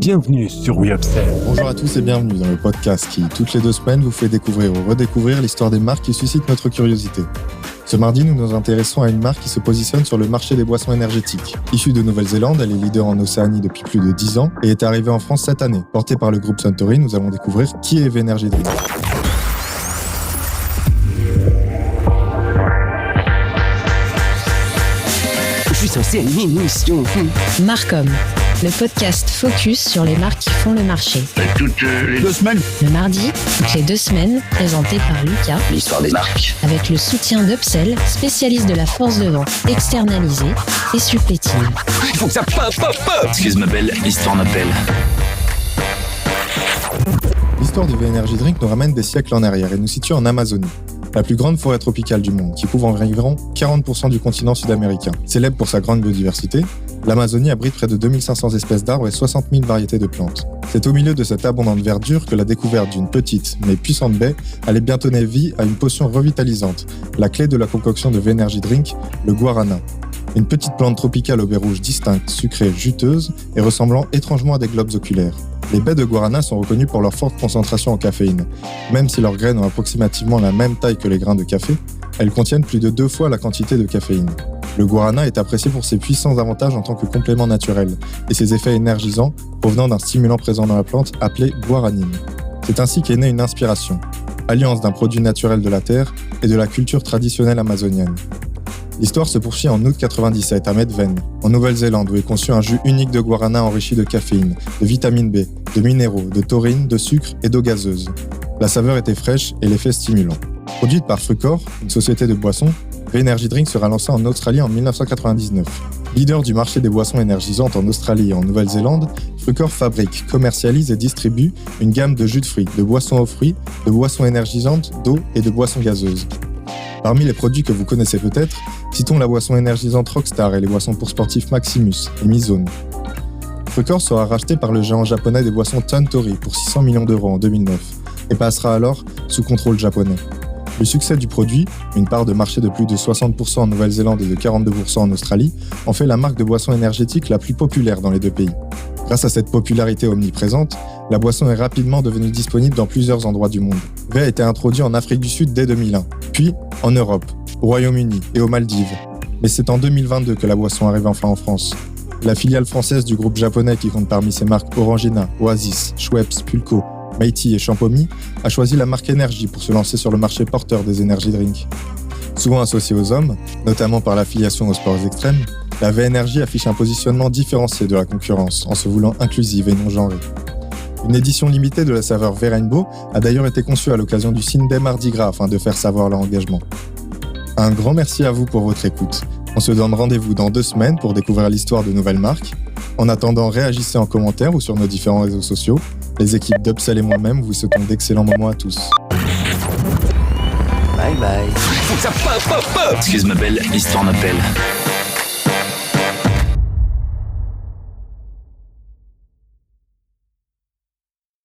Bienvenue sur WeUpsell. Bonjour à tous et bienvenue dans le podcast qui, toutes les 2 semaines, vous fait découvrir ou redécouvrir l'histoire des marques qui suscitent notre curiosité. Ce mardi, nous nous intéressons à une marque qui se positionne sur le marché des boissons énergétiques. Issue de Nouvelle-Zélande, elle est leader en Océanie depuis plus de 10 ans et est arrivée en France cette année. Portée par le groupe Suntory, nous allons découvrir qui est V-Energy Drink. Je suis censé animer une émission. Marcom, le podcast focus sur les marques qui font le marché. Toutes les 2 semaines. Le mardi, toutes les 2 semaines, présenté par Lucas, L'histoire des marques. avec le soutien d'Upsell, spécialiste de la force de vente externalisée et supplétive. Il faut que ça pop. Excuse ma belle, l'histoire m'appelle. L'histoire du V-Energy Drink nous ramène des siècles en arrière et nous situe en Amazonie, la plus grande forêt tropicale du monde, qui couvre environ 40% du continent sud-américain. Célèbre pour sa grande biodiversité, l'Amazonie abrite près de 2500 espèces d'arbres et 60 000 variétés de plantes. C'est au milieu de cette abondante verdure que la découverte d'une petite mais puissante baie allait bien donner vie à une potion revitalisante, la clé de la concoction de V-Energy Drink, le guarana. Une petite plante tropicale au baie rouge distincte, sucrée, juteuse et ressemblant étrangement à des globes oculaires. Les baies de guarana sont reconnues pour leur forte concentration en caféine. Même si leurs graines ont approximativement la même taille que les grains de café, elles contiennent plus de 2 fois la quantité de caféine. Le guarana est apprécié pour ses puissants avantages en tant que complément naturel et ses effets énergisants provenant d'un stimulant présent dans la plante appelé guaranine. C'est ainsi qu'est née une inspiration, alliance d'un produit naturel de la terre et de la culture traditionnelle amazonienne. L'histoire se poursuit en août 1997 à Medven, en Nouvelle-Zélande, où est conçu un jus unique de guarana enrichi de caféine, de vitamine B, de minéraux, de taurine, de sucre et d'eau gazeuse. La saveur était fraîche et l'effet stimulant. Produite par Frucor, une société de boissons, V-Energy Drink sera lancée en Australie en 1999. Leader du marché des boissons énergisantes en Australie et en Nouvelle-Zélande, Frucor fabrique, commercialise et distribue une gamme de jus de fruits, de boissons aux fruits, de boissons énergisantes, d'eau et de boissons gazeuses. Parmi les produits que vous connaissez peut-être, citons la boisson énergisante Rockstar et les boissons pour sportifs Maximus et Mizone. Frucor sera racheté par le géant japonais des boissons Suntory pour 600 millions d'euros en 2009 et passera alors sous contrôle japonais. Le succès du produit, une part de marché de plus de 60% en Nouvelle-Zélande et de 42% en Australie, en fait la marque de boisson énergétique la plus populaire dans les 2 pays. Grâce à cette popularité omniprésente, la boisson est rapidement devenue disponible dans plusieurs endroits du monde. V a été introduit en Afrique du Sud dès 2001, puis en Europe, au Royaume-Uni et aux Maldives. Mais c'est en 2022 que la boisson arrive enfin en France. La filiale française du groupe japonais qui compte parmi ses marques Orangina, Oasis, Schweppes, Pulco, Meiji et Champomy a choisi la marque Energy pour se lancer sur le marché porteur des energy drinks. Souvent associée aux hommes, notamment par l'affiliation aux sports extrêmes, la V-Energy affiche un positionnement différencié de la concurrence en se voulant inclusive et non genrée. Une édition limitée de la saveur V-Rainbow a d'ailleurs été conçue à l'occasion du Sydney Mardi Gras afin de faire savoir leur engagement. Un grand merci à vous pour votre écoute. On se donne rendez-vous dans 2 semaines pour découvrir l'histoire de nouvelles marques. En attendant, réagissez en commentaire ou sur nos différents réseaux sociaux. Les équipes d'Upsell et moi-même vous souhaitons d'excellents moments à tous. Bye bye. Il faut que ça pop. Excuse ma belle, l'histoire m'appelle.